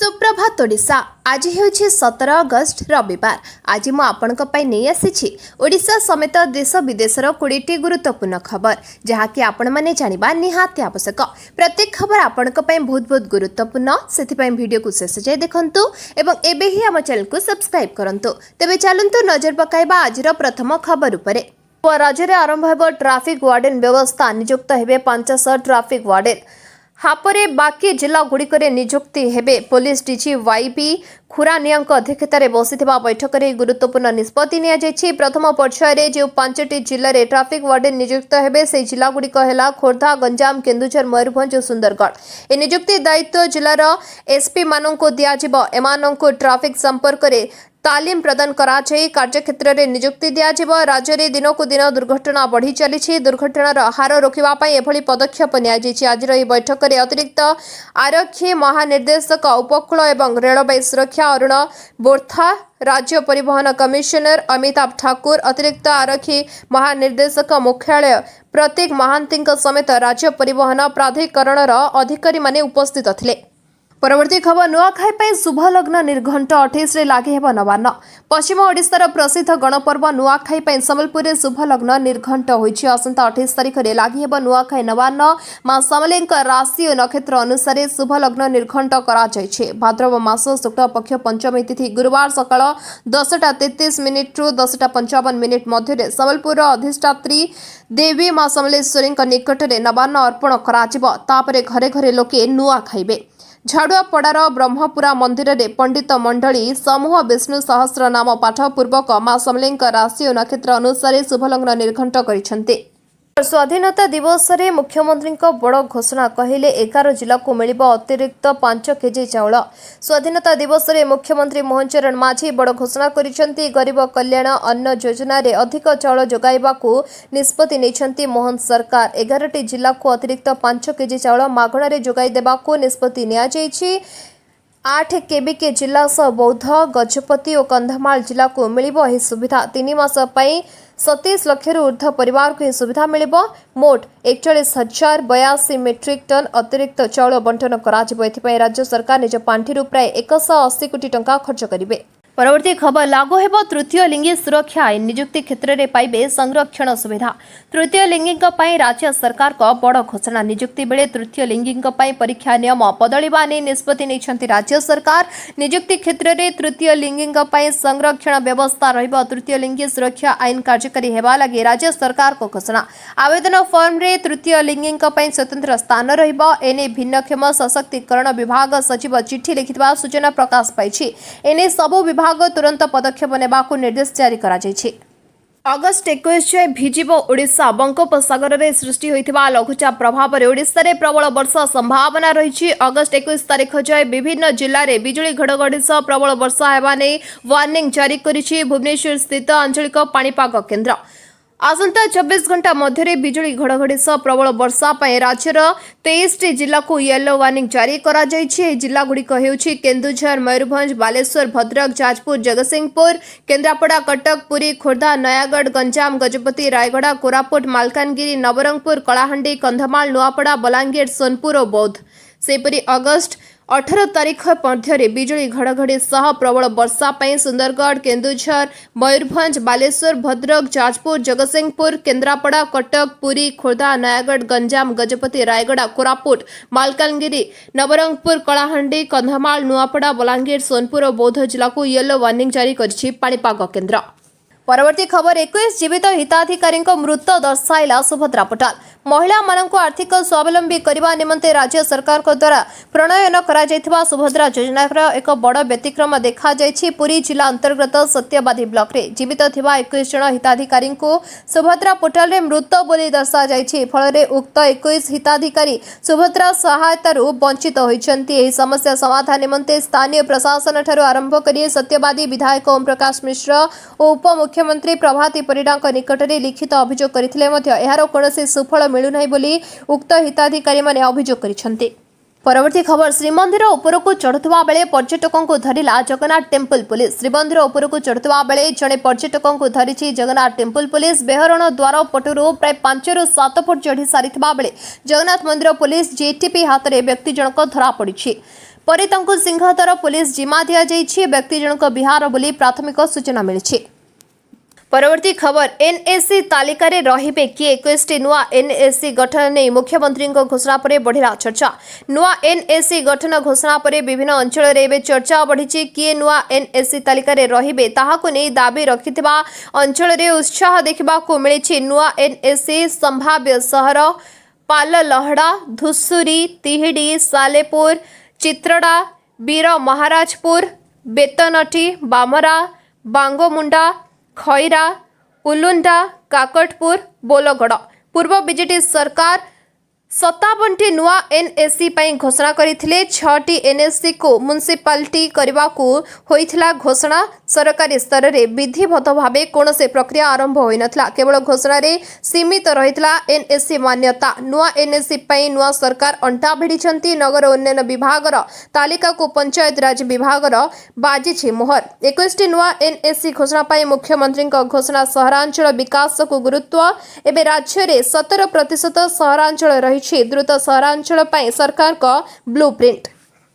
सुप्रभात ओडिशा आज हूँ 17 अगस्ट रविवार। आज मुझे आसी ओडिशा समेत देश विदेशर 20टी गुरुत्वपूर्ण खबर जहाँकि आपण मैंने जाना निहाती आवश्यक। प्रत्येक खबर आपण बहुत बहुत गुरुत्वपूर्ण से वीडियो को शेष जाए देखूँ और एबे ही आम चैनल को सब्सक्राइब करूँ। तेज चलतु नजर पकाइबा आज प्रथम खबर उपरे। राज्य में आरंभ हो ट्राफिक वार्डन व्यवस्था नियुक्त हेबे 500 ट्राफिक वार्डन। हापरे बाकी जिला गुड़िकरे नियुक्ति हेबे। पुलिस डीजी वाईपी खुरानिया अध्यक्षतार बसिथिबा बैठक में गुरुत्वपूर्ण निष्पत्ति निया जायछि। प्रथम पर्यायर जो 5टी जिले में ट्राफिक वार्डन नियुक्त हेबे से जिलागुड़िक है खोर्धा, गंजाम, केन्दुझर, मयूरभंज और सुंदरगढ़। ए नियुक्ति दायित्व जिलार एसपी मानक दियाजिबो। एमानंकु ट्राफिक संपर्क में तालीम प्रदान कराई कार्यक्षेत्र में नियुक्ति दिज्व। राज्य में दिन को दिन दुर्घटना बढ़ी चली। दुर्घटनार हार रोकवाई एभली पदक्षेप नियाଯାଇଛି। आज बैठक में अतिरिक्त आरक्षी महानिर्देशक उपकूल और रेलवे सुरक्षा अरुण बोर्था, राज्य परिवहन कमिशनर अमिताभ ठाकुर, अतिरिक्त आरक्षी महानिर्देशक मुख्यालय प्रतीक महांती समेत राज्य परिवहन प्राधिकरणर अधिकारी माने उपस्थित थिले। परवर्ती खबर नुआखाई शुभ लग्न निर्घंट 28 लागी हेब नवान्न। पश्चिम ओडिशार प्रसिद्ध गणपर्व नुआखाई संबलपुर में शुभ लग्न निर्घंट होइछि। आसंता 28 तारिख में लागी हेब नुआखाई नवान्न। मां समलेई राशि और नक्षत्र अनुसार शुभ लग्न निर्घंट करा जायछि। भाद्रव मास शुक्ल पक्ष पंचमी तिथि गुरुवार सकाळ 10:33 रु 10:55 मध्य संबलपुर अधिष्ठात्री देवी मां समलेश्वरी निकट में नवान्न अर्पण करा। तापरे घरे घरे लोके नुआ खाइबे। झाड़ुआपड़ार ब्रह्मपुरा मंदिर में पंडित मंडली समूह विष्णु सहस्र नाम पाठ पूर्वक मां समलेई राशि और नक्षत्र अनुसार शुभलग्न निर्घंट करिसेंते। स्वाधीनता दिवस रे मुख्यमंत्री बड़ घोषणा कहले 11 जिला को मिल अतिरिक्त 5 केजी चाउल। स्वाधीनता दिवस रे मुख्यमंत्री मोहन चरण माझी बड़ घोषणा करिसेंती। गरीब कल्याण अन्न योजना रे अधिक चाउल जोगाइबा को निष्पत्ति नेछंती मोहन सरकार। 11टी जिला को अतिरिक्त 5 केजी चाउल मागणा रे जोगाई देबा को निष्पत्ति निया जायछि। 8 केबीके जिला सह बौद्ध, गजपति और कंधमाल जिला को मिलिबो एही सुविधा। 3 मास पई 27 लाख ऊर्ध्व परिवार को यह सुविधा मिलिबो। मोट 41,082 मेट्रिक टन अतिरिक्त चाउल बंटन कराजिबो। एथिपई राज्य सरकार निज पांठिरु प्राय 180 कोटी टंका खर्च करिवे। परवर्ती खबर लागू हेब तृतीय लिंगी सुरक्षा आईन। नियुक्ति क्षेत्र में पाइबे संरक्षण सुविधा। तृतीय लिंगी राज्य सरकार को बड़ घोषणा। नियुक्ति बेले तृतीय लिंगी परीक्षा नियम बदलवा नहीं निष्पत्ति नहीं राज्य सरकार। नियुक्ति क्षेत्र में तृतीय लिंगी संरक्षण व्यवस्था रहिबो। तृतीय लिंगी सुरक्षा आईन कार्यकारी हेबा लगी राज्य सरकार को घोषणा। आवेदन फॉर्म रे तृतीय लिंगी स्वतंत्र स्थान रहिबो। एने भिन्नक्षम सशक्तिकरण विभाग सचिव चिठी लिखिथिबा सूचना प्रकाश पाइछि। एने सबु विभाग तुरंत पदक्षेप नेबा को निर्देश जारी करा जायछि। अगस्ट 21 जाए भिजिब ओडिशा। बंगोपसागर में सृष्टि होइथिबा लघुचाप प्रभाव में ओडिशा रे प्रबल वर्षा संभावना रही। अगस्ट 21 तारिख जाए विभिन्न जिले में बिजुली घड़घड़ी सह प्रबल वर्षा हेबा नै वार्निंग जारी करिछि भुवनेश्वर स्थित आंचलिक पाणीपाग केन्द्र। आसंता 24 घंटा मध्य बिजुली घड़घड़ी सह प्रबल वर्षा राज्यर 23टी जिला को येलो वार्निंग जारी करा जायछि। जिला गुड़िक हेउछि केन्दुझर, मयूरभंज, बालेश्वर, भद्रक, जाजपुर, जगतसिंहपुर, केन्द्रापड़ा, कटक, पुरी, खोर्धा, नयागढ़, गंजाम, गजपति, रायगड़ा, कोरापुट, मालकानगिरी, नवरंगपुर, कलाहांडी, कंधमाल, नुआपड़ा, बलांगीर, सोनपुर और बौद्ध। सेपरी अगस्ट 18 तारिख मध्य बिजुली घड़घड़ी सह प्रबल वर्षा सुंदरगढ़, केन्दुझर, मयूरभंज, बालेश्वर, भद्रक, जाजपुर, जगतसिंहपुर, केन्द्रापड़ा, कटक, पुरी, खोर्धा, नयागढ़, गंजाम, गजपति, रायगड़ा, कोरापुट, मालकानगिरी, नवरंगपुर, कलाहांडी, कंधमाल, नुआपड़ा, बलांगीर, सोनपुर और बौद्ध जिला को येलो वार्निंग जारी करिछि पाणीपाग केन्द्र। परवर्ती खबर 21 जीवित हिताधिकारी मृत दर्शाइला सुभद्रा पोर्टाल। महिला मानक आर्थिक स्वावलंबी करने निमंते राज्य सरकार द्वारा प्रणयन करा सुभद्रा योजनार एक बड़ व्यतिक्रम देखा जायछि। पुरी जिला अंतर्गत सत्यवादी ब्लॉक रे जीवित थिबा 21 जन हिताधिकारी सुभद्रा पोर्टाल रे मृत बोली दर्शा जायछि। फल उक्त 21 हिताधिकारी सुभद्रा सहायतार वंचित होइछन्ति। एही समस्या समाधान निमंते स्थानीय प्रशासन ठारू आरंभ करी सत्यवादी विधायक ओम प्रकाश मिश्र और उपमुख्यमंत्री प्रभाती परिडा निकट में लिखित अभियोग करथिले मध्य एहार कोनोसी सुफल मिलु नाही बोली उक्त हिताधिकारी माने अभियोग करिसेंति। परवर्ती खबर श्रीमंदिर उपरकू चढ़ुवा बेले पर्यटकों को धरिला जगन्नाथ टेम्पल पुलिस। श्रीमंदिर उपरकू चढ़ुवा बेले जड़े पर्यटकों को धरिछि जगन्नाथ टेम्पल पुलिस। बेहरण द्वार पटुरु प्राय 5 ରୁ 7 फुट चढ़ी सारिथिबा बेले जगन्नाथ मंदिर पुलिस जेटीपी हाथ में व्यक्ति जनक धरा पड़ी। ପରେ ତାଙ୍କୁ ସିଂହଦର पुलिस जिम्मा दिया जाइछि। व्यक्ति जनक बिहार बोली प्राथमिक सूचना मिली। परवर्ती खबर एनएससी तालिका रे रहिबे किए 21 नुआ एनएससी गठन नहीं मुख्यमंत्री घोषणा पर बढ़िला चर्चा। नुआ एनएससी गठन घोषणा पर विभिन्न अंचल रे एबे चर्चा बढ़ी। किए नुआ एनएससी तालिका रे रहिबे ताहाकु नै दाबी रखिथिबा अंचल रे उत्साह देखिबा को मिली। नुआ एनएससी संभाव्य शहर पाललहड़ा, धुसुरी, तिहिडी, सालेपुर, चित्रड़ा, वीर महाराजपुर, बेतनटी, बामरा, बांगोमुंडा, खैरा, उलुंडा, काकटपुर, बोलगड़। पूर्व बीजेटी सरकार 57टी नुआ एनएससी घोषणा करथिले। 6टी एनएससी को म्युनिसिपालिटी करने को होइथिला घोषणा। सरकारी स्तर में विधिवत भाव कौन से प्रक्रिया आरंभ होई नथला। केवल घोषणा रे सीमित रहितला एनएससी मान्यता। नुआ एनएससी नुआ सरकार अंटा भिड़ी। नगर उन्नयन विभाग तालिका को पंचायत राज विभाग बाजी मोहर। 21टी नुआ एनएससी घोषणा मुख्यमंत्री घोषणा। सहरांचल विकास को गुरुत्व। एवं राज्य में 17% सहरांचल रही। द्रुत सहरांचल सरकार का ब्लूप्रिंट।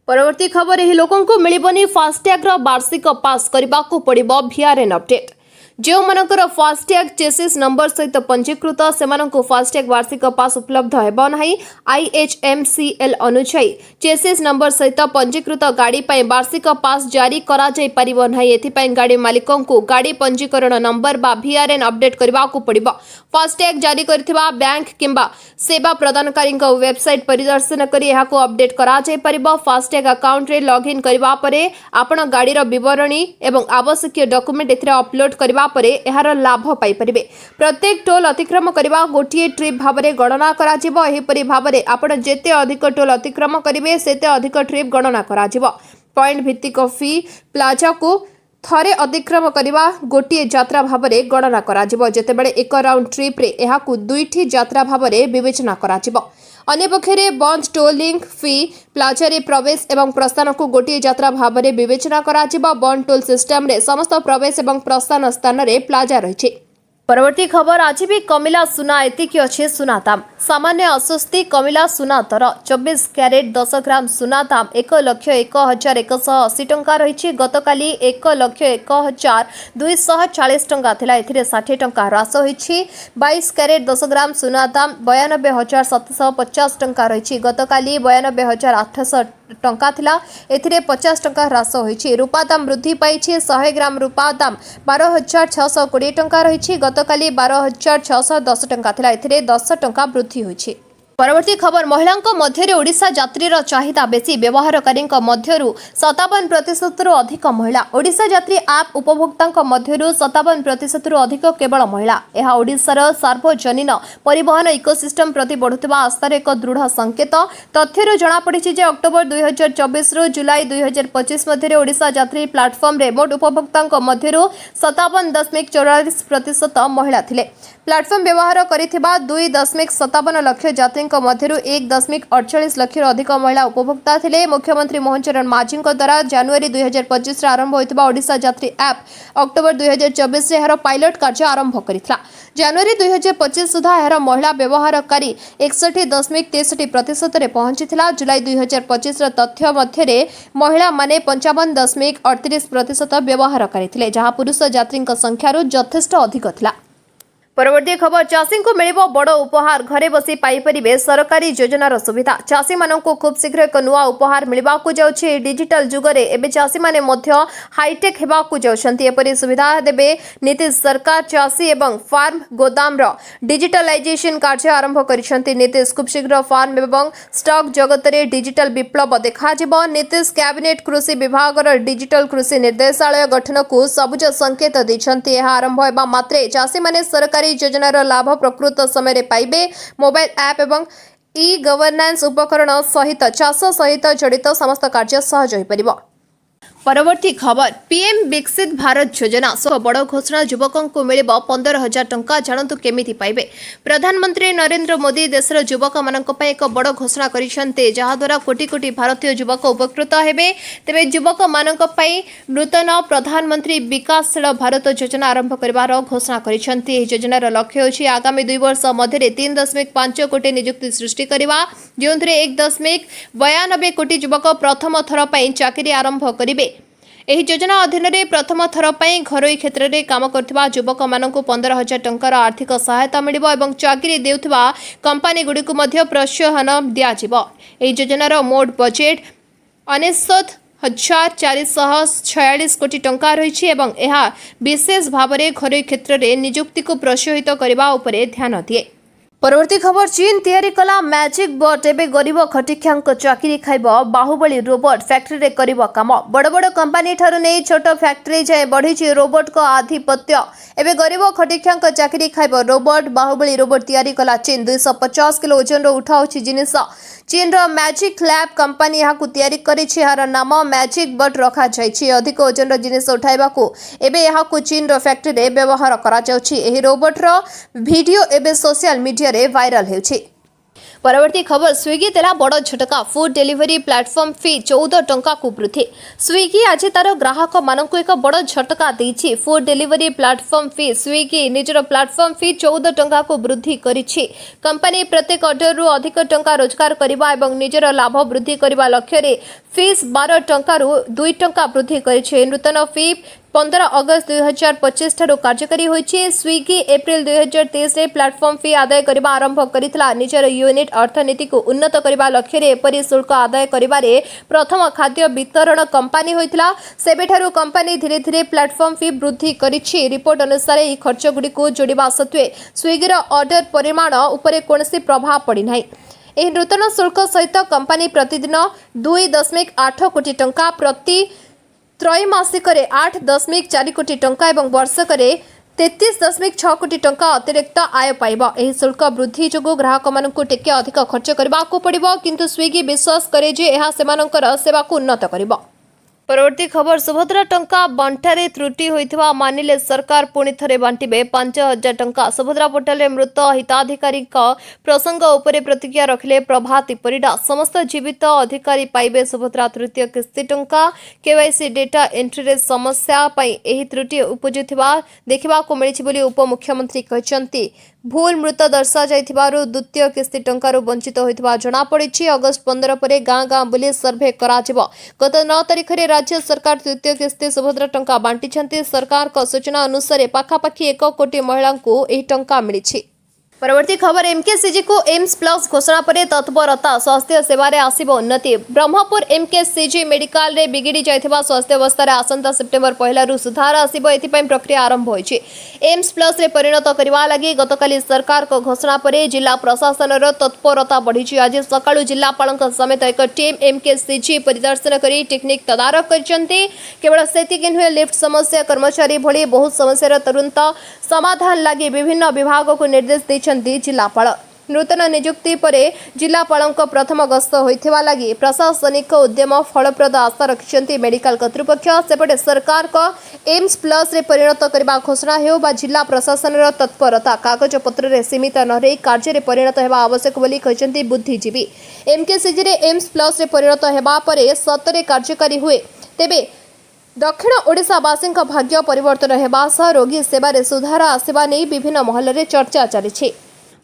परवर्ती खबर एही लोकों को मिलिबनी फास्टैग रो वार्षिक पास करबा को पड़िबो। वीआरएन अपडेट। जो मनकर फास्टैग चेसिस नंबर सहित पंजीकृत सेमानंको फास्टैग वार्षिक पास उपलब्ध हेबो नाही। आईएचएमसीएल अनुसायी चेसिस नंबर सहित पंजीकृत गाड़ी पई वार्षिक पास जारी करा जाय परिबो नाही। एथि पई गाड़ी मालिकों को गाड़ी पंजीकरण नंबर बा वीआरएन अपडेट करबा को पड़िबो। फास्टैग जारी करथिबा बैंक किंबा सेवा प्रदानकारी वेबसाइट परिदर्शन करी एहा को अपडेट करा जाय परिबो। फास्टैग अकाउंट रे लॉगिन करबा परे आपण गाड़ी रो विवरणी एवं आवश्यक डॉक्यूमेंट एथिरे अपलोड करबा परे एहार लाभ पाई परिबे। प्रत्येक टोल अतिक्रम करबा गोटिए ट्रिप भाबरे गणना करा जिवो। एही परि भाबरे आपण जेते अधिक टोल अतिक्रम करिवे सेते अधिक ट्रिप गणना करा जिवो। पॉइंट भित्तिक फी प्लाजा को थरे अतिक्रम करबा गोटिए यात्रा भाबरे गणना करा जिवो। जेतेबेले एक राउंड ट्रिप रे एहाकु दुईठी यात्रा भाबरे विवेचना करा जिवो। अन्य पक्षरे बंद टोलिंग फी प्लाजा रे प्रवेश एवं प्रस्थान को गोटिए यात्रा भाबरे विवेचना करा जिवो। बंद टोल सिस्टम रे समस्त प्रवेश एवं प्रस्थान स्थान रे प्लाजा रहिछि। परवर्ती खबर आज भी कमिला सुना एतिकी अच्छे सुना दाम। सामान्य अस्वस्ति कमिला सुना दर 24 क्यारेट 10 ग्राम सुना दाम 1,01,180 टंका रही। गतकाली 1,01,240 टंका थिला। एथिरे 60 टंका ह्रास होईछि। 22 क्यारेट 10 ग्राम सुना दाम 92,750 टंका रही। गतकाली 92,800 टंका थिला। एथिरे 50 टंका ह्रास होईछि। रूपा दाम वृद्धि पाइछि। 100 ग्राम रूपा दाम 12,620 टंका रही। गतकाली 12,610 टंका थिला। एथिरे 10 टंका वृद्धि होईछि। परवर्ती खबर महिलांको मध्यरे ओडिशा यात्रीर चाहिदा बेसी। व्यवहारकारी मध्यरु 57% रु अधिक महिला। ओडिशा यात्री ऐप उपभोक्तांको मध्यरु 57% रु अधिक केवल महिला। यह ओडिशार सार्वजनीन परिवहन इकोसिस्टम प्रति बढ़ुवा आस्थार एक दृढ़ संकेत। तथ्यरु जणा पड़िछि जे अक्टोबर 2024 रु जुलाई 2025 मध्यरे ओडिशा यात्री प्लाटफर्म रे मोट उपभोक्तांको मध्यरु 57.44% महिला थिले। प्लाटफर्म व्यवहार करिथिबा 2.57 लाख यात्री मध्यरु 1.48 लाख अधिक महिला उपभोक्ता थिले। मुख्यमंत्री मोहन चरण माझी द्वारा जनवरी 2025 आरंभ होइतिबा ओडिशा यात्री ऐप अक्टोबर 2024 एहार पायलट कार्य आरंभ करितला। जनवरी 2025 सुधा एहार महिला व्यवहारकारी 61.63% रे पहुंचिथिला। जुलाई 2025 तथ्य मध्यरे महिला माने 55.38% व्यवहार करिथिले, जहां पुरुष यात्री संख्या यथेष्ट अधिक थिला। परवर्ती खबर चाषी को मिलिबो बड़ उपहार। घरे बसी पाई परिबे सरकारी योजनार सुविधा। चाषी माननको खूब शीघ्र एक नुआ उपहार मिलबा को जाउछि। डिजिटल जुगरे एबे चाषी माने मध्य हाईटेक हेबा को जाउछन्ती। एपरि सुविधा देबे नीतीश सरकार। चाषी एवं फार्म गोदाम रो डिजिटलाइजेशन कार्य आरंभ करिसन्ती नीतीश। खूब शीघ्र फार्म एवं स्टॉक जगत रे डिजिटल विप्लव देखा जिवो। नीतीश कैबिनेट कृषि विभाग रो डिजिटल कृषि निर्देशालय गठन को सबुज संकेत दैछन्ती। एहा आरंभ हेबा मात्रे चाषी माने सरकारी योजनार लाभ प्रकृत समय पाइबे। मोबाइल ऐप एवं ई गवर्नेंस उपकरण सहित चाष सहित जड़ित समस्त कार्य सहज हो पारिबो। परवर्ती खबर पीएम विकसित भारत योजना सह बड़ घोषणा युवकों को मिल 15,000 टंका जानतु केमिति पाइबे। प्रधानमंत्री नरेंद्र मोदी देशर युवक मानक पई एक बड़ घोषणा करिसेंते जहाद्वारा कोटी कोटी भारतीय युवक उपकृत हेबे। तेबे युवक मानक पई नूतन प्रधानमंत्री विकासशील भारत योजना आरंभ करिवार घोषणा करिसेंते। एही योजनार लक्ष्य होछि आगामी 2 वर्ष मध्य 3.5 कोटी नियुक्ति सृष्टि करिवा, जोंथरे 1.92 कोटी युवक प्रथम थर पई चाकरी आरंभ करिवे। ଏହି ଯୋଜନା ଅଧୀନରେ ପ୍ରଥମ ଥର ପାଇଁ ଘରୋଇ କ୍ଷେତ୍ରରେ କାମ କରୁଥିବା ଯୁବକ ମାନଙ୍କୁ 15,000 ଟଙ୍କାର ଆର୍ଥିକ ସହାୟତା ମିଳିବ ଏବଂ ଚାକିରି ଦେଉଥିବା କମ୍ପାନୀଗୁଡ଼ିକୁ ମଧ୍ୟ ପ୍ରୋତ୍ସାହନ ଦିଆଯିବ। ଏହି ଯୋଜନାର ମୋଟ ବଜେଟ୍ 99,446 କୋଟି ଟଙ୍କା ରହିଛି ଏବଂ ଏହା ବିଶେଷ ଭାବରେ ଘରୋଇ କ୍ଷେତ୍ରରେ ନିଯୁକ୍ତିକୁ ପ୍ରୋତ୍ସାହିତ କରିବା ଉପରେ ଧ୍ୟାନ ଦିଏ। परवर्ती खबर चीन तैयारी कला मैजिक बट एवं गरीब खटिकिया चाकरी खाइब बाहुबली रोबोट फैक्ट्री रे करिब काम। बड़ बड़ कंपनी ठारू नहीं छोट फैक्ट्री जाए बढ़ी रोबोट को आधिपत्य। एवं गरीब खटिकिया चाकरी खाइब रोबोट बाहुबली रोबोट तैयारी कला चीन 250 किलो ओजन उठाऊ जिनिस। चीन रो मैजिक लैब कंपनी यहाँ तैयारी करिछि। यार नाम मैजिक बट रखा जाइछि। अधिक ओजन जिनिस उठाइबाकू एबे यहाँ चीन रो फैक्ट्री रे व्यवहार करा जाउछि। एही रोबोट रो वीडियो एबे सोशल मीडिया रे वायरल हेउछि। परवर्ती खबर स्विगी देला बड़ झटका फूड डिलीवरी प्लेटफॉर्म फी 14 टंका को वृद्धि। स्विगी आज तार ग्राहक मानक एक बड़ झटका देछि। Food delivery platform fee Swiggy निजर प्लेटफॉर्म फी 14 टंका को वृद्धि करिछि। कंपनी प्रत्येक ऑर्डर रु अधिक टंका रोजगार करिबा एवं निजर लाभ वृद्धि करिबा लक्ष्य रे फीस 12 टंका रु 2 टंका वृद्धि करिछि। नूतन फी 15 अगस्त 2025 ठारू कार्यकारी होइछि। स्विगी एप्रिल 2023 रे प्लेटफॉर्म फी आदाय करिबा आरंभ करितला। निजर यूनिट अर्थनीति को उन्नत करिबा लक्ष्य रे एपरि शुल्क आदाय करिबारे प्रथम खाद्य वितरण कंपनी होइतला। सेबेठारू कंपनी धीरे धीरे प्लेटफॉर्म फी वृद्धि करिछि। रिपोर्ट अनुसार ई खर्च गुडी को जोड़िबा सत्वे स्विगी रो ऑर्डर परिमाण उपरे कोनोसी प्रभाव पड़ी नाही। एही नूतन शुल्क सहित कंपनी प्रतिदिन 2.8 कोटी टंका प्रति त्रैमासिक 8.4 कोटी टंका एवं वर्षक 33.6 कोटी टंका अतिरिक्त आय पाइब। एही शुल्क वृद्धि जोगु ग्राहक मानकु टिके अधिक खर्च करबाकू पड़िबो, किंतु स्विगी विश्वास करे जे एहा सेमानकर सेवाकू उन्नत करिबो। परवर्ती खबर सुभद्रा टंका बंटारे त्रुटि होइथिबा मानिले सरकार पुणी थरे बांटिबे 5,000 टंका। सुभद्रा पोर्टाल मृत हिताधिकारी प्रसंग उपरे प्रतिक्रिया रखिले प्रभाती परिडा। समस्त जीवित अधिकारी पाइबे सुभद्रा तृतीय किस्ती टंका। केवाईसी डेटा एंट्री रे समस्या पई एही त्रुटि उपजुथिबा देखिबाकू मिलिछि बोली उपमुख्यमंत्री कहचंती। भूल मृत दर्शा जाइथिबारु द्वितीय किस्ती टंकारु वंचित होइथिबा जणा पड़िछि। अगस्त 15 परे गाँ गाँ बुली सर्वे कराजिबो। गत 9 तारिख रे राज्य सरकार तृतीय किस्ती सुभद्रा टंका बांटिछंती। सरकार को सूचना अनुसार पाखापाखि 1 कोटी महिला को एही टंका मिलिछि। परवर्ती खबर एमकेसीजी को एम्स प्लस घोषणा पर तत्परता स्वास्थ्य सेवारे आसिबो उन्नति। ब्रह्मपुर एमकेसीजी मेडिकल रे बिगिड़ी जाइथिबा स्वास्थ्य अवस्था रे आसंता सेप्टेम्बर 1 रु सुधार आसिबो। एथिपई प्रक्रिया आरंभ होइछि। एम्स प्लस रे परिणत करबा लागि गतकाली सरकार को घोषणा पर जिला प्रशासन रो तत्परता बढ़िछि। आज सकाळु जिलापालक समेत एक टीम एमकेसीजी परिदर्शन करी टेक्निक तदारख करचंती। केवल सेतिक नुहे लिफ्ट समस्या कर्मचारी भली बहुत समस्या तुरंत समाधान लागि विभिन्न विभाग को निर्देश दैछंती जिलापाल। नूतन नियुक्ति परे जिलापालक प्रथम गस्त होइथिबा लागि प्रशासनिक उद्यम फलप्रद आशा रखिछंती मेडिकल कर्तृपक्ष। सेपटे सरकार को एम्स प्लस रे परिणत करबा घोषणा हेउ बा जिला प्रशासन रो तत्परता कागज पत्र रे सीमित न रही कार्य रे परिणत हेबा आवश्यक बोली कहचंती बुद्धिजीवी। एमकेसीजी रे एम्स प्लस रे परिणत हेबा परे सतरे कार्यकारी हुए तेबे दक्षिण ओडिशावासी भाग्य परिवर्तन हेबा सह रोगी सेवारे सुधार आसिबा नै विभिन्न महल रे चर्चा चली।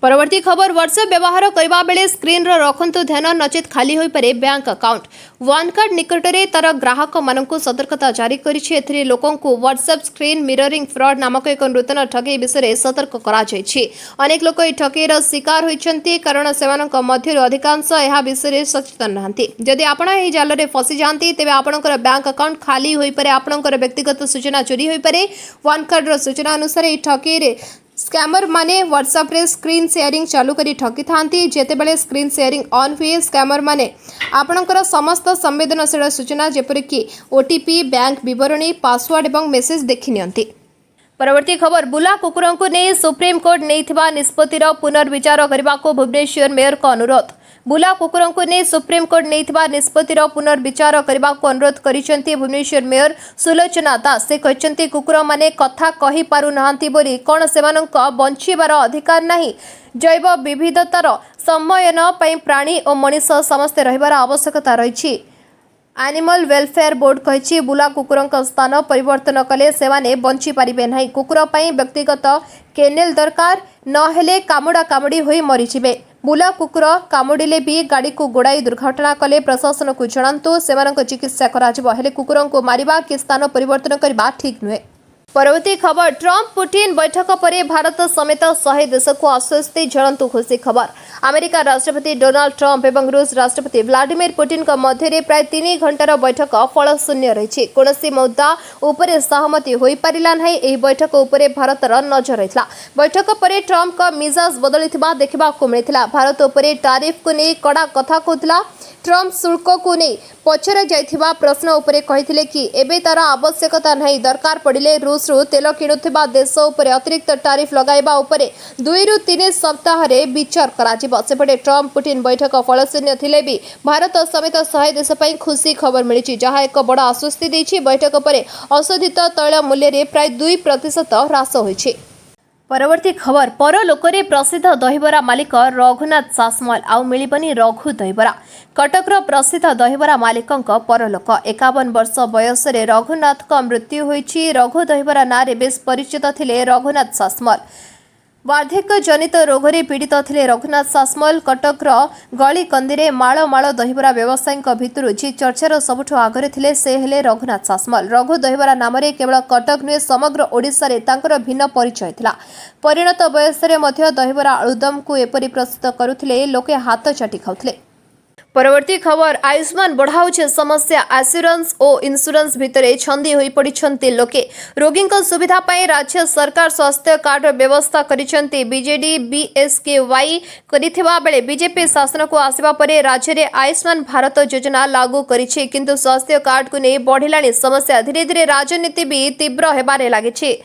परवर्ती खबर व्हाट्सएप व्यवहार करबा बेले स्क्रीन रो रखंतु ध्यान नचेत खाली होई परे बैंक अकाउंट। वन कार्ड निकटरे तार ग्राहक मानकु सतर्कता जारी करिछि। एथि लोकंकु व्हाट्सएप स्क्रीन मिररिंग फ्रॉड नामक एक नूतन ठगी विषय सतर्क करा जायछि। अनेक लोक ए ठगीर शिकार होइछन्ति कारण सेमानक मध्यरु अधिकांश एहा विषय सचेतन नाहंति। जदि आपण एही जाल रे फसी जानति तेबे आपणकर बैंक अकाउंट खाली होई परे आपणकर व्यक्तिगत सूचना चोरी होई परे। वन कार्ड रो सूचना अनुसार ए ठगीर स्कैमर माने व्हाट्सएप रे स्क्रीन शेयरिंग चालू करी ठगी थांती। जेतेबेले स्क्रीन शेयरिंग ऑन हुए स्कैमर माने आपणकर समस्त संवेदनशील सूचना जेपरिक ओटीपी बैंक विवरणी पासवर्ड एवं मेसेज देखि नियंती। परवर्ती खबर बुला कुकुरंकु ने सुप्रीम कोर्ट नैथिबा निष्पत्तिर पुनर्विचार करबाको भुवनेश्वर मेयर को अनुरोध। बुला कुकुर को नहीं सुप्रीमकोर्ट नहीं निष्पत्तिर पुनर्विचार करने को अनुरोध करिसेंती भुवनेश्वर मेयर सुलोचना दास। से कहते कुकुर माने कथा कहि पारु नाहंती बोली कौन सेमानंक बंचिबार अधिकार नहीं। जैव विविधतार सम्मयन पई प्राणी और मनीष समस्ते रहिबार आवश्यकता रही। एनिमल वेलफेयर बोर्ड कही बुला कुकुर स्थान परिवर्तन कले सेमाने बंची पारिबे नहीं। कुकुर पई व्यक्तिगत केनेल दरकार नहेले कामुड़ा कामुड़ी होई मरीजिबे। बुला कुकुर कामुड़िले भी गाड़ी को गोड़ाई दुर्घटना कले प्रशासन को जणांतु सेमानक चिकित्सा कराजिबो। हेले कुकुर को मारिबा कि स्थान परिवर्तन करबा ठीक नुहे। परवर्ती खबर ट्रंप पुटिन बैठक पर भारत समेत 100 देश को आश्वस्ति जणांतु खुशी खबर। अमेरिका राष्ट्रपति डोनाल्ड ट्रंप एवं रूस राष्ट्रपति व्लादिमीर पुटिन मध्य प्राय 3 घंटार बैठक फल शून्य रही। कौन मुद्दा उपरे सहमति हो पारा ना। यह बैठक उपरे भारतर नजर रही। बैठक पर ट्रंप का मिजाज बदली देखा मिलता। भारत उपरे टारिफ को नहीं कड़ा कथा कहला। ट्रंप शुल्क को नहीं पचरा जाइथिबा प्रश्न उपरे कहिथिले कि एबे तार आवश्यकता नहीं। दरकार पड़िले रूस रु तेल किणुथिबा देश उपरे अतिरिक्त टारिफ लगाइबा उपरे 2 रु 3 सप्ताह रे विचार कराजिबो। सेपटे ट्रंप पुटिन बैठक फलशून्य थिले भी भारत समेत 100 देश पई खुशी खबर मिली जहाँ एक बड़ आश्वस्ति देछि। बैठक पर अशोधित तैल मूल्य रे प्राय 2% ह्रास होइछि। परवर्ती खबर परलोकरे प्रसिद्ध दहीबरा मालिक रघुनाथ सासमल आउ मिलिबनी रघु दहीबरा। कटकर प्रसिद्ध दहीबरा मालिकंक परलोक 51 वर्ष बयस रे रघुनाथ मृत्यु होइछि। रघु दहीबरा नारे बेस परिचित थिले रघुनाथ सासमल। वार्धक्य जनित रोगरे पीड़ित थिले रघुनाथ सासमल। कटकर गली कंदीरे माळ माळ दहीबरा व्यवसायी भितरु जी चर्चार सबुठ आगरे थिले से हेले रघुनाथ सासमल। रघु दहीबरा नामरे केवल कटक नुहे समग्र ओडिशा रे तांकर भिन्न परिचय थिला। परिणत बयस रे मध्य दहीबरा आलुदम को एपरि प्रस्तुत करुथिले लोके हाथ चाटी खाउथिले। परवर्ती खबर आयुष्मान बढ़ाऊे समस्या एश्योरेंस और इंश्योरेंस भितरे छंदी होई पड़िछंती लोके। रोगी सुविधा पाई राज्य सरकार स्वास्थ्य कार्ड व्यवस्था करिछंती। बीजेडी बीएसकेवाई करिथिबा बेले बीजेपी शासन को आसिबा परे राज्य रे आयुष्मान भारत योजना लागू करिछि। किंतु स्वास्थ्य कार्ड को नहीं बढ़िलानी समस्या। धीरे धीरे राजनीति भी तीव्र हेबारे लागिछि।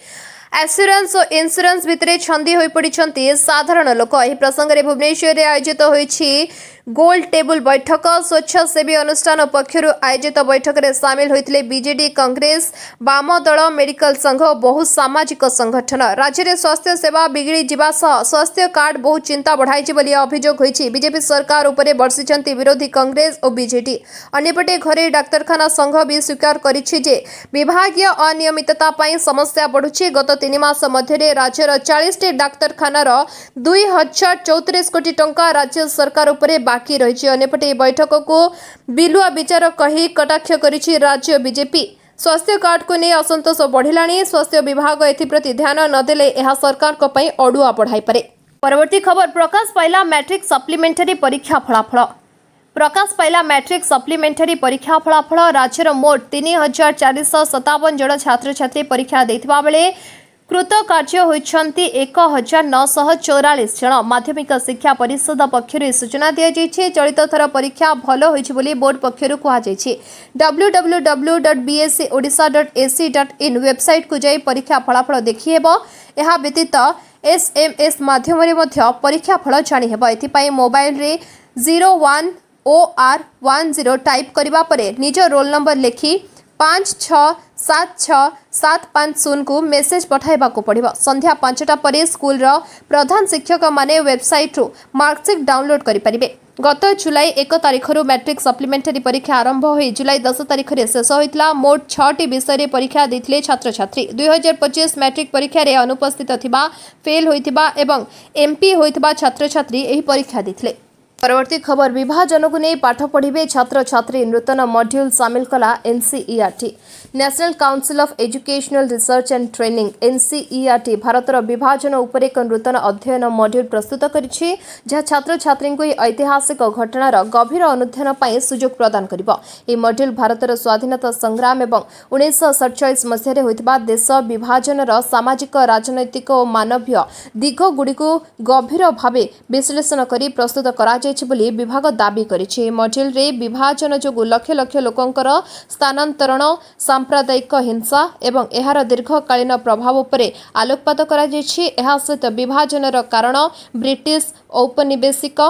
एश्योरेंस और इंश्योरेंस भितरे छंदी होई पड़िछंती साधारण लोक। एही प्रसंग रे भुवनेश्वर रे आयोजित होईछि गोल टेबल बैठक। स्वच्छासेवी अनुष्ठान पक्षर आयोजित बैठक रे सामिल होइथिले बीजेडी कांग्रेस वाम दल मेडिकल संघ बहु सामाजिक संगठन। राज्य रे स्वास्थ्य सेवा बिगड़ी जिबा सह स्वास्थ्य कार्ड बहु चिंता बढ़ाइछि बोली अभियोग होइछि। बीजेपी सरकार उपरे बर्षिछंती विरोधी कांग्रेस और बीजेडी। अन्यपटे घरे डाक्तरखाना संघ भी स्वीकार करिछि जे विभागीय अनियमितता पाई समस्या बढ़ुछि। गत 3 मास मध्य राज्यर 40 डाक्तरखानार 2034 कोटी टंका राज्य सरकार उपरे बाकी रही। अन्यपटे बैठक को बिलुआ विचार कही कटाक्ष करिछि राज्य बीजेपी। स्वास्थ्य कार्ड को नहीं असंतोष बढ़िलानी। स्वास्थ्य विभाग एप्रति ध्यान नदेले यह सरकार को पई अड़ुआ बढ़ाई पारे। परवर्ती खबर प्रकाश पाइला मैट्रिक सप्लीमेंटरी परीक्षा फलाफल। प्रकाश पाइला मैट्रिक सप्लीमेंटरी परीक्षा फलाफल। राज्यर मोट 3457 जन छात्र छात्री परीक्षा देथिबा बेले कृत कार्य होइछंती 1944 जन। माध्यमिक शिक्षा परिषद पक्षरु सूचना दिया जाइछि। चलित थर परीक्षा भलो होइछि बोली बोर्ड पक्षरु कुहा जाइछि। www.bscodisha.ac.in वेबसाइट को जाई परीक्षा फलाफल देखि हेबो। एहा व्यतीत SMS माध्यम रे मध्य परीक्षा फल जानि हेबो। एथिपाई मोबाइल रे 01OR10 टाइप करिबा परे निज रोल नंबर लेखि 567675 को मेसेज पठाइबा को पड़िबो। संध्या 5टा परे स्कूल रो प्रधान शिक्षक माने वेबसाइट रो मार्कशीट डाउनलोड करि परिबे। गत जुलाई 1 तारिख रु मैट्रिक सप्लीमेंटरी परीक्षा आरंभ होई जुलाई 10 तारिख रे शेष होइतला। मोट 6टी विषय रे परीक्षा दैथिले छात्र छात्री। 2025 मैट्रिक परीक्षा रे अनुपस्थित थिबा फेल होइतिबा एवं एमपी होइतिबा छात्र छात्री एही परीक्षा दैथिले। परवर्ती खबर विभाजन को नहीं पाठ पढ़िबे छात्र छात्री नूतन मॉड्यूल सामिल कला NCERT। National council of educational research and training NCERT भारतर विभाजन उपर एक नूतन अध्ययन मॉड्यूल प्रस्तुत करिछि जहाँ छात्र छात्री को ऐतिहासिक घटनार गभीर अनुध्यान पाई सुजोग प्रदान करिबो। ए मॉड्यूल भारतर स्वाधीनता संग्राम एवं 1947 मसीह होइतबा देश विभाजनर सामाजिक राजनैतिक और मानवीय दिग गुडी को गभीर भावे विश्लेषण करी प्रस्तुत करा बोली विभाग दाबी करिछि। मॉड्यूल रे विभाजन जोगु लक्ष लक्ष लोकंकर स्थानांतरण सांप्रदायिक हिंसा एवं एहार दीर्घकालीन प्रभाव उपरे आलोकपात करा जायछि। एहा सहित विभाजनर कारण ब्रिटिश औपनिवेशिक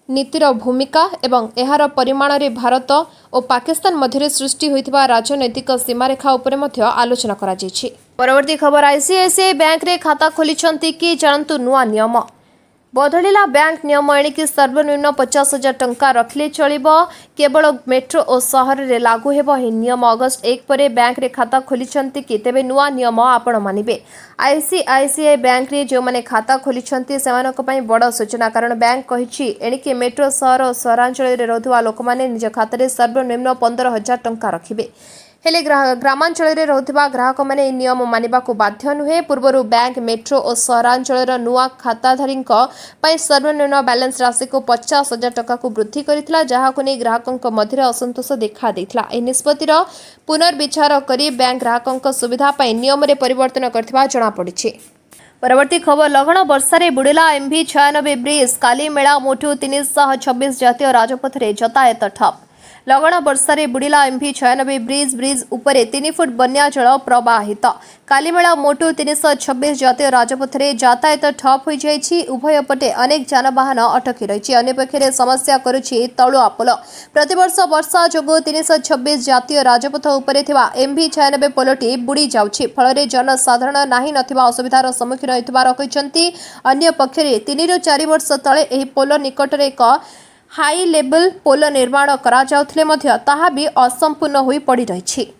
नीतिर भूमिका एवं एहार परिमाण रे भारत और पाकिस्तान मध्य सृष्टि होइतिबा राजनैतिक सीमारेखा उपरे मध्य आलोचना करा जायछि। परवर्ती खबर आईसीआईसीआई बैंक रे खाता खोलिछंती कि जानतु नुआ नियम बदलिला बैंक नियम एणिकी सर्वनिम्न 50,000 टंका रखिले चलिबो केवल मेट्रो और सहर रे लागू हेबो। ही नियम अगस्त 1 परे बैंक रे खाता खोलिछंती कि तेबे नुआ नियम आपण मानिबे। आईसीआईसीआई बैंक रे जो माने खाता खोलिछंती सेमानक पई बड़ सूचना, कारण बैंक कहिछि एणिकी मेट्रो सहर और सहरांचल रे रहथुवा लोक माने निज खाता रे सर्वनिम्न 15,000 टंका रखिबे। हेले ग्रामांचल रे रहथुवा ग्राहक माने नियम मानिबा को बाध्य नुहे। पूर्वरु बैंक मेट्रो और सहरांचल नुआ खाताधारीक पई सर्वनिम्न बैलेंस राशि को 50,000 टका को वृद्धि करितला, जहाको नै ग्राहकक मध्य असंतोष देखा देइतला। ए निष्पत्तिर पुनर्विचार करी बैंक ग्राहकक सुविधा पई नियम रे परिवर्तन करथिबा जणा पड़िछि। परवर्ती खबर लगन वर्षा रे बुड़िला एमवी 96 ब्रिज कालीमेला मोटू 326 जातीय राजपथ रे यातायात ठप। लगन वर्षा रे बुड़िला एमवी 96 ब्रिज उपरे 3 फुट बन्या जल प्रवाहित। कालीमेला मोटू 326 जातीय राजपथ रे यातायात ठप हो जाइछि। उभय पटे अनेक जानवाहन अटकी रहिछि। अन्य पक्षे समस्या करुछि तळुआ पोल। प्रतिवर्ष वर्षा जोगु 326 जातीय राजपथ उपरे थिबा एमवी 96 पोलटी बुड़ी जाउछि, फल जनसाधारण नाही नथिबा असुविधार सम्मुखीन होइतबार कहिसंती। अन्य पक्षे 3 ରୁ 4 वर्ष तळे एही पोल निकट रे एक हाई लेवल पोल निर्माण करा जाउथले मध्य ताहा भी असंपूर्ण होई पड़ी रहिछि।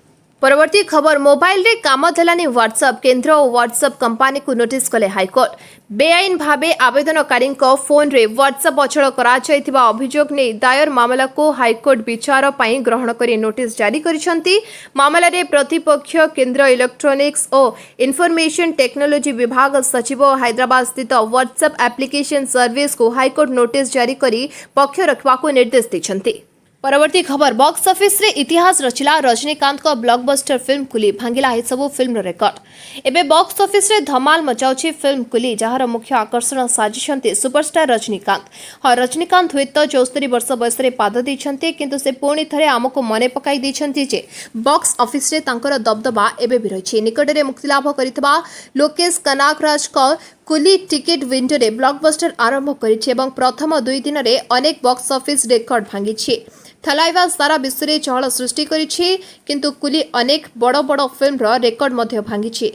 परवर्ती खबर मोबाइल रे काम देलानी व्हाट्सएप। केंद्र और व्हाट्सएप कंपनी को नोटिस कले हाईकोर्ट। बेआईन भावे आवेदनकारी फोन रे व्हाट्सएप अचल करा जायतिबा अभियोग ने दायर मामला को हाईकोर्ट विचार पई ग्रहण करी नोटिस जारी करिसंती। मामला रे प्रतिपक्ष केंद्र इलेक्ट्रॉनिक्स और इन्फॉर्मेशन टेक्नोलॉजी विभाग सचिव हैदराबाद स्थित व्हाट्सएप एप्लिकेशन सर्विस को हाईकोर्ट नोटिस जारी करी पक्ष रखवा को निर्देश दैछंती। परवर्ती खबर बॉक्स ऑफिस रे इतिहास रचिला रजनीकांत को ब्लॉकबस्टर फिल्म कुली भांगिला हे सब फिल्म रिकॉर्ड। एबे बॉक्स ऑफिस रे धमाल मचाउछि फिल्म कुली, जहार मुख्य आकर्षण साजिछंती सुपरस्टार रजनीकांत। हाँ, रजनीकांत हुए तो 74 वर्ष बयस रे पाद दैछंती, किंतु से पुणी थरे आमको मने पकाई दैछंती जे बॉक्स ऑफिस रे तांकर दबदबा एबे भी रहिछि। निकट रे मुक्ति लाभ करितबा लोकेश कनागराज को कुली टिकेट विंडो रे ब्लॉकबस्टर आरंभ करिछि एवं प्रथम 2 दिन रे अनेक बॉक्स ऑफिस रिकॉर्ड भांगिछि। थलाइवा सारा विश्व रे चहल सृष्टि करिछि, किंतु कुली अनेक बड़ बड़ फिल्म रो रिकॉर्ड मध्य भांगिछि।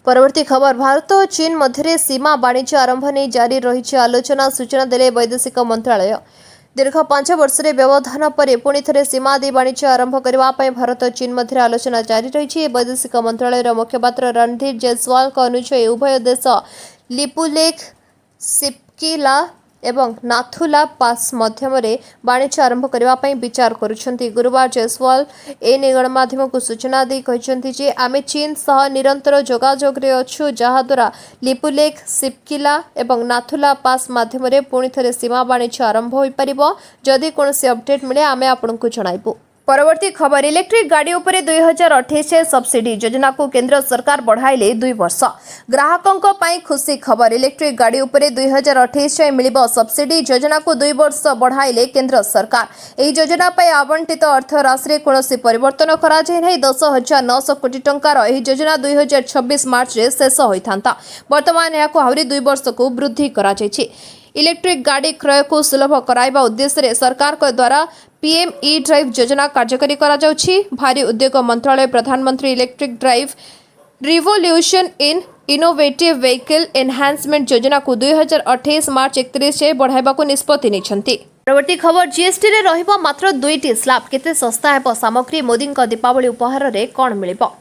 परवर्ती खबर भारत और चीन मध्य सीमा वाणिज्य आरंभ नहीं जारी रही आलोचना। सूचना देले वैदेशिक मंत्रालय। दीर्घ 5 वर्ष रे व्यवधान पर पुणी थे सीमा आदि वाणिज्य आरंभ करने भारत और चीन मध्य आलोचना जारी रही। वैदेशिक मंत्रालय मुखपात्र रणधीर जायसवाल अनुसार उभय देश लिपुलेख सिपकिला एवं नाथुला पास मध्यम वाणिज्य आरंभ करने विचार करुछंती। गुरुवार जायसवाल ए गणमाध्यम को सूचना दी कहते जे आमे चीन सह निरंतर जोगाजोग रे अछु, जहाद्वारा लिपुलेख सिपकिला एवं नाथुला पास मध्यम पुणी थे सीमा वाणिज्य आरंभ हो पारिबो। जदि कोनोसी अपडेट मिले आमे आपनकु जणाइबु। परवर्ती खबर इलेक्ट्रिक गाड़ी उपरे 2028 सब्सिडी योजना को केंद्र सरकार बढ़ाइले 2 वर्ष। ग्राहकों पई खुशी खबर। इलेक्ट्रिक गाड़ी उपरे 2028 मिलिबो सब्सिडी योजना को 2 वर्ष बढ़ाइले केंद्र सरकार। एही योजना पई आवंटित अर्थ राशि रे कोनोसी परिवर्तन करा जाय नै। 10,900 कोटी टंकार एही योजना 2026 मार्च रे शेष होइथांता। वर्तमान याको आहुरी 2 वर्ष को वृद्धि करा जायछि। इलेक्ट्रिक गाड़ी क्रय को सुलभ कराइबा उद्देश्य रे सरकार को द्वारा पीएम ई ड्राइव योजना कार्यकारी करा जाउछि। भारी उद्योग मंत्रालय प्रधानमंत्री electric drive revolution in innovative vehicle enhancement योजना को 2028 मार्च 31 से बढ़ाइबा को निष्पत्ति नेछंती। परवर्ती खबर जीएसटी रे रहिबो मात्र 2टी स्लैब। केते सस्ता हेबो सामग्री। मोदी को दीपावली उपहार रे कोन मिलिबो।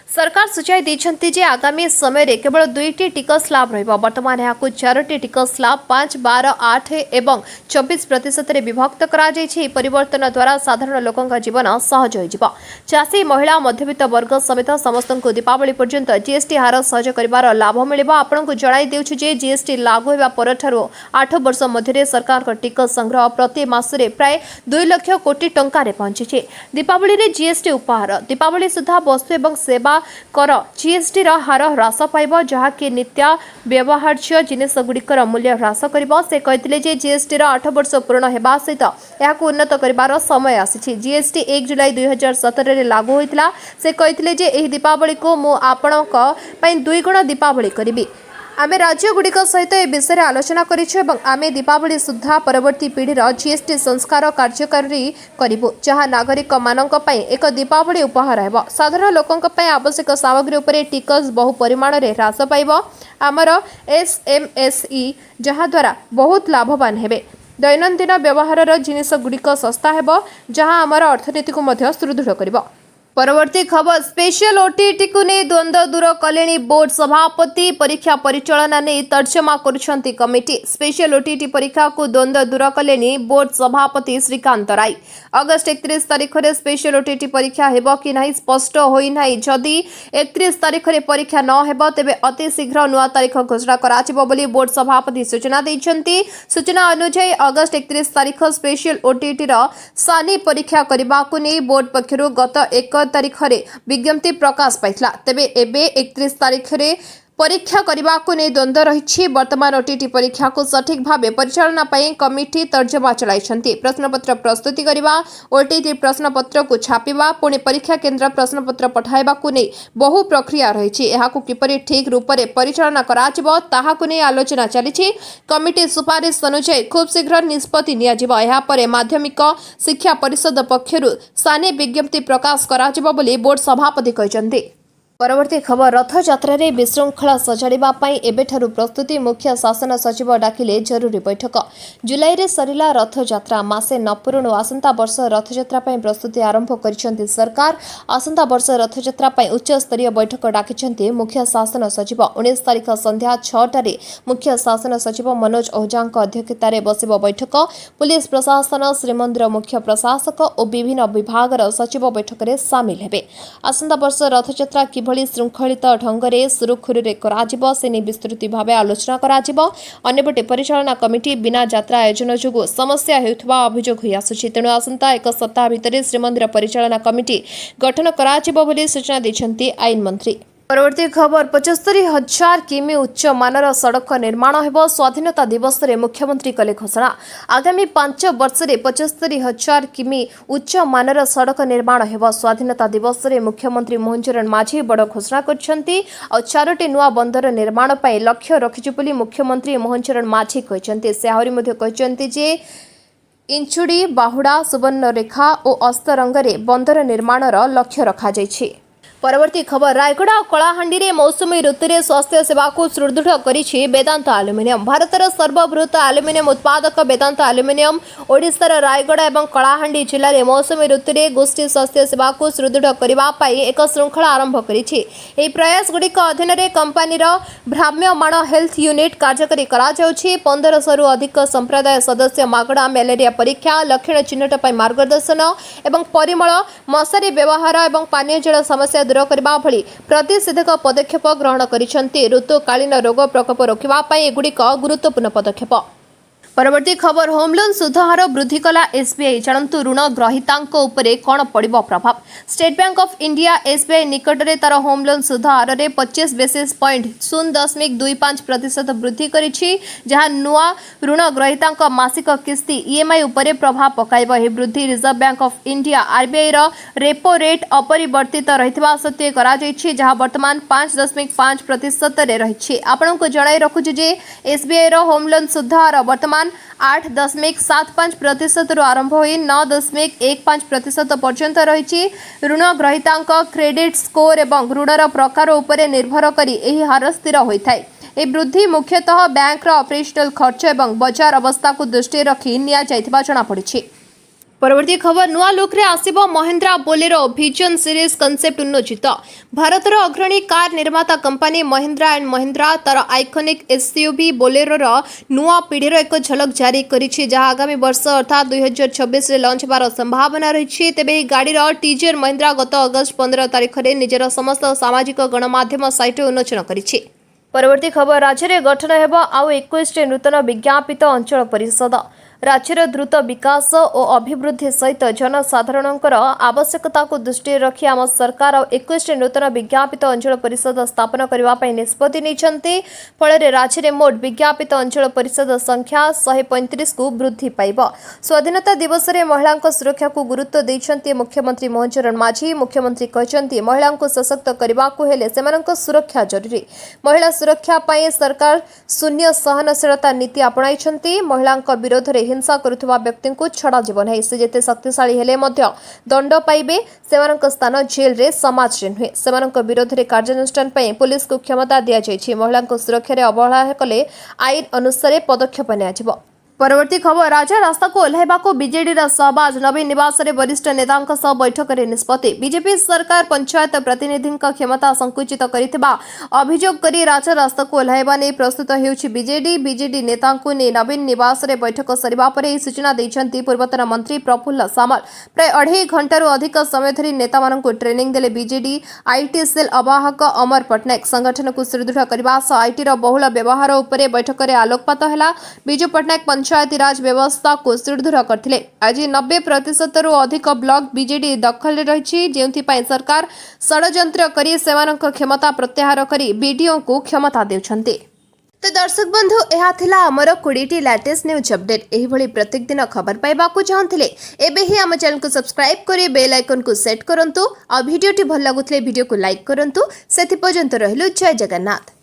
सरकार सूचाई देछंती जे आगामी समय रे केवल 2टी टिकस स्लैब रहिबो। वर्तमान याकु 4टी टिकस स्लैब 5, 12, 8 एवं 24% रे विभक्त करा जायछि। परिवर्तन द्वारा साधारण लोकंक जीवन सहज होई जिवो। चासी, महिला, मध्यवित्त वर्ग समेत समस्तंको दीपावली पर्यंत जीएसटी हार सहज करिवार लाभ मिलिबो। आपनकु जणाई देउछु जे जीएसटी लागू हेबा परठारु 8 वर्ष मध्यरे सरकार को टिकस संग्रह प्रति मास रे प्राय 2 लाख कोटी टंका रे पहुंचिछि। दीपावली रे जीएसटी उपहार। दीपावली सुधा वस्तु एवं सेवा कर जीएसटी रो हार ह्रास पाइबो, जहा कि नित्य व्यवहार्य जिनिस गुड़िकर मूल्य ह्रास करिबो। से कहितले जे जीएसटी रो 8 वर्ष पूर्ण हेबा सहित याकु उन्नत करिवार समय आसीछि। जीएसटी 1 जुलाई 2017 रे लागू होइतला। से कहितले जे एही दीपावली को मु आपणक पई 2 गुण दीपावली करिबि। आमे राज्यगुड़िक सहित ए विषय आलोचना करिछु आमे दीपावली सुधा परवर्ती पीढ़ीर जीएसटी संस्कार कार्यकारी करिबु जहाँ नागरिक मानक पई एक दीपावली उपहार हेबो। साधारण लोकंक पई आवश्यक सामग्री उपरे टिकस बहु परिमाण रे ह्रास पाइबो। आमर एसएमएसई जहाँ द्वारा बहुत लाभवान हेबे। दैनंदिन व्यवहार जिनिस गुड़िक सस्ता हेबो जहाँ आमर अर्थनीति को मध्य सुदृढ़ करिबो। परवर्ती खबर स्पेशल ओटीटी को नहीं द्वंद्व दूर कले बोर्ड सभापति परीक्षा परिचालना नहीं तर्जमा करुछंती कमिटी। स्पेशल ओटीटी परीक्षा को द्वंद्व दूर कले बोर्ड सभापति श्रीकांत राय। अगस्ट 31 तारिख में स्पेशल ओटीटी परीक्षा हेबो कि नहीं स्पष्ट होई नाही। जदि 31 तारिख में परीक्षा न हेबो तेबे अति शीघ्र नुआ तारिख घोषणा कराजिबो बोली बोर्ड सभापति सूचना दैछंती। सूचना अनुसार अगस्ट 31 तारिख स्पेशल ओटीटी रो सानी परीक्षा करबा को नहीं बोर्ड पक्षरु गत 1 तारिख रे विज्ञप्ति प्रकाश पाइला। तेबे एबे 31 तारिख रे परीक्षा करबा को नहीं द्वंद्व रही। वर्तमान ओटीटी परीक्षा को सठिक भाव परिचालना पई कमिटी तर्जमा चलाइछंती। प्रश्नपत्र प्रस्तुति करबा, ओटीटी प्रश्नपत्र को छापिबा, पुणी परीक्षा केन्द्र प्रश्नपत्र पठाइबा को नहीं बहु प्रक्रिया रही। एहाकु किपरि ठीक रूप से परिचालना कराजिबो ताहाकु नहीं आलोचना चली। कमिटी सुपारिश अनुसार खूब शीघ्र निष्पत्ति नियाजिबो। एहा परे माध्यमिक शिक्षा परिषद पक्षरु सानी विज्ञप्ति प्रकाश कराजिबो बोली बोर्ड सभापति कहिसंती। परवर्ती खबर रथ यात्रा रे विशृंखला सजाड़िबा पई एबेठारु प्रस्तुति। मुख्य शासन सचिव डाकिले जरूरी बैठक। जुलाई रे सरिला रथ यात्रा मासे नपुरुणु आसंता वर्ष रथ यात्रा पई प्रस्तुति आरंभ करिसंती सरकार। आसंता वर्ष रथ यात्रा पई उच्च स्तरीय बैठक डाकिसंती मुख्य शासन सचिव। 19 तारिख संध्या 6टा रे मुख्य शासन सचिव मनोज ओझांक अध्यक्षता रे बसिबो बैठक। पुलिस प्रशासन, श्रीमंदिर मुख्य प्रशासक और विभिन्न विभागर सचिव बैठक रे शामिल हेबे। आसंता वर्ष रथ यात्रा भली श्रृंखलित ढंगरे सुरुखुरुरे कराजिबो सेनी विस्तृत भावे आलोचना कराजिबो। अन्यपटे परिचालना कमिटी बिना यात्रा आयोजन जोगु समस्या हेउथबा अभियोग होई आसुछि। तेणु आसंता एक सप्ताह भितरे श्रीमंदिर परिचालना कमिटी गठन कराजिबो बोली सूचना दैछंती आईन मंत्री। परवर्ती खबर 75,000 किमी उच्च मानर सड़क निर्माण हेबो। स्वाधीनता दिवस रे मुख्यमंत्री कले घोषणा। आगामी 5 वर्ष रे 75,000 किमी उच्च मानर सड़क निर्माण हेबो। स्वाधीनता दिवस रे मुख्यमंत्री मोहन चरण माझी बड़ घोषणा करछंती और 4टी नुआ बंदर निर्माण पई लक्ष्य रखिछु बोली मुख्यमंत्री मोहन चरण माझी कहछंती। से आहुरी मध्ये कहछंती जे इंचुडी, बाहुडा, सुवर्णरेखा और अस्तरंगरे बंदर निर्माणर लक्ष्य रखा जायछि। परवर्ती खबर रायगढ़ और कलाहांडी रे मौसुमी ऋतु रे स्वास्थ्य सेवा को सुदृढ़ करिछि वेदांत एल्युमिनियम। भारतर सर्वबृहत एल्युमिनियम उत्पादक वेदांत एल्युमिनियम ओडिशार रायगढ़ और कलाहांडी जिले में मौसुमी ऋतु रे गोष्ठी स्वास्थ्य सेवा को सुदृढ़ करबा पई एक श्रृंखला आरंभ करिछि। एही प्रयास गुड़िक अधीन रे कंपनीर भ्राम्यमाण हेल्थ यूनिट कार्यकारी करा जाउछि। 1500 रु अधिक संप्रदाय सदस्य मागणा मलेरिया परीक्षा, लक्षण चिन्हट पई मार्गदर्शन एवं परिमल मशारी व्यवहार और पानीय जल समस्या दूर करबा भली प्रतिषेधक पदक्षेप ग्रहण करिसंती। ऋतुकालीन रोग प्रकोप रोकिबा पई एगुड़िक गुरुत्वपूर्ण पदक्षेप। परवर्ती खबर होम लोन सुधहार वृद्धि कला एसबीआई। जानतु ऋण ग्रहीतांको उपरे कोन पड़िबो प्रभाव। State bank of India SBI निकट रे तार होम लोन सुधहार रे 25 बेसिस पॉइंट 0.25% वृद्धि करिछि जहां नुआ ऋण ग्रहीतांको मासिक किस्ती ईएमआई उपरे प्रभाव पकाइबो। हे वृद्धि Reserve Bank of India RBI रो रेपो रेट अपरिवर्तित रहितबा सत्य करा जायछि जहां वर्तमान 5.5% रे रहिछि। आपनको जणाई रखुछु जे एसबीआई रो होम लोन सुधहार वर्तमान 8.75% रु आरंभ होई 9.15% पर्यंत रही। ऋण ग्रहीतांक क्रेडिट स्कोर एवं ऋणर प्रकार उपरे निर्भर करी एही हार स्थिर होइथाय। ए वृद्धि मुख्यतः बैंक ऑपरेशनल खर्च एवं बाजार अवस्था को दृष्टि रखी निया जायथिबा जणा पड़िछि। परवर्ती खबर नुआ लुक रे आसीबो Mahindra Bolero vision series concept उन्नोचित। भारतर अग्रणी कार निर्माता कंपनी महिंद्रा एंड महिंद्रा तार आइकनिक एसयूवी बोलेरो रो नुआ पीढ़ीर एक झलक जारी करिछि जहां आगामी वर्ष अर्थात 2026 रे लॉन्च बार संभावना रहिछि। तेबे एही गाड़ीर टीजर महिंद्रा गत अगस्त 15 तारिख रे निजर समस्त सामाजिक गणमाध्यम साइट उन्मोचन करिछि। परवर्ती खबर राज्य में गठन हेबो आउ 21 नूतन विज्ञापित अंचल परिषद। राज्यर द्रुत विकास और अभिवृद्धि सहित जनसाधारणଙ୍କର आवश्यकताକୁ ଦୃଷ୍ଟିରେ ରଖି ଆମ ସରକାର 21ଟି ନୂତନ ବିଜ୍ଞାପିତ ଅଞ୍ଚଳ ପରିଷଦ ସ୍ଥାପନ କରିବା ପାଇଁ ନିଷ୍ପତ୍ତି ନେଇଛନ୍ତି। ଫଳରେ ରାଜ୍ୟରେ ମୋଟ ବିଜ୍ଞାପିତ ଅଞ୍ଚଳ ପରିଷଦ ସଂଖ୍ୟା 135କୁ ବୃଦ୍ଧି ପାଇବ। ସ୍ୱାଧୀନତା ଦିବସରେ ମହିଳାଙ୍କ ସୁରକ୍ଷାକୁ ଗୁରୁତ୍ୱ ଦେଇଛନ୍ତି ମୁଖ୍ୟମନ୍ତ୍ରୀ ମୋହନ ଚରଣ ମାଝୀ। ମୁଖ୍ୟମନ୍ତ୍ରୀ କହିଛନ୍ତି ମହିଳାଙ୍କୁ ସଶକ୍ତ କରିବାକୁ ହେଲେ ସେମାନଙ୍କ ସୁରକ୍ଷା ଜରୁରୀ। ମହିଳା ସୁରକ୍ଷା ପାଇଁ ସରକାର ଶୂନ୍ୟ ସହନଶୀଳତା ନୀତି ଆପଣାଇଛନ୍ତି। ମହିଳାଙ୍କ ବିରୋଧରେ ହିଂସା କରୁଥିବା ବ୍ୟକ୍ତିଙ୍କୁ ଛଡ଼ାଯିବ ନାହିଁ। ସେ ଯେତେ ଶକ୍ତିଶାଳୀ ହେଲେ ମଧ୍ୟ ଦଣ୍ଡ ପାଇବେ। ସେମାନଙ୍କ ସ୍ଥାନ ଜେଲରେ ସମାଜରେ ନୁହେଁ। ସେମାନଙ୍କ ବିରୋଧରେ କାର୍ଯ୍ୟାନୁଷ୍ଠାନ ପାଇଁ ପୁଲିସକୁ କ୍ଷମତା ଦିଆଯାଇଛି। ମହିଳାଙ୍କ ସୁରକ୍ଷାରେ ଅବହେଳା କଲେ ଆଇନ ଅନୁସାରେ ପଦକ୍ଷେପ ନିଆଯିବ। ପରବର୍ତ୍ତୀ ଖବର ରାଜ୍ୟ ରାସ୍ତାକୁ ଓହ୍ଲାଇବାକୁ ବିଜେଡିର ସହବାଜ ନବୀନ ନିବାସରେ ବରିଷ୍ଠ ନେତାଙ୍କ ସହ ବୈଠକରେ ନିଷ୍ପତ୍ତି। ବିଜେପି ସରକାର ପଞ୍ଚାୟତ ପ୍ରତିନିଧିଙ୍କ କ୍ଷମତା ସଂକୁଚିତ କରିଥିବା ଅଭିଯୋଗ କରି ରାଜ୍ୟ ରାସ୍ତାକୁ ଓହ୍ଲାଇବା ନେଇ ପ୍ରସ୍ତୁତ ହେଉଛି ବିଜେଡି ନେତାଙ୍କୁ ନେଇ ନବୀନ ନିବାସରେ ବୈଠକ ସରିବା ପରେ ଏହି ସୂଚନା ଦେଇଛନ୍ତି ପୂର୍ବତନ ମନ୍ତ୍ରୀ ପ୍ରଫୁଲ୍ଲ ସାମଲ। ପ୍ରାୟ 2.5 ଘଣ୍ଟାରୁ ଅଧିକ ସମୟ ଧରି ନେତାମାନଙ୍କୁ ଟ୍ରେନିଂ ଦେଲେ ବିଜେଡି ଆଇଟି ସେଲ୍ ଆବାହକ ଅମର ପଟ୍ଟନାୟକ। ସଂଗଠନକୁ ସୁଦୃଢ଼ କରିବା ସହ ଆଇଟିର ବହୁଳ ବ୍ୟବହାର ଉପରେ ବୈଠକରେ ଆଲୋକପାତ ହେଲା। ବିଜୁ ପଟ୍ଟନାୟକ पंचायती राज व्यवस्था को सुदृढ़ करथिले। आज 90% अधिक ब्लॉक बीजेडी दखल रही, जेउथि सरकार षड्यंत्र करी सेमानक क्षमता प्रत्याहार करी बीडीओ को क्षमता देउछन्ते। तो दर्शक बंधु यह थिला हमर 20टी लेटेस्ट न्यूज अपडेट। एही भली प्रत्येक दिन खबर पाइबा को चाहथिले एबे ही हम चैनल को सब्सक्राइब करी बेल आइकन को सेट करंतु। आ वीडियोटी भल लागुथिले वीडियो को लाइक करंतु। सेति पर्यंत रहिलु। जय जगन्नाथ।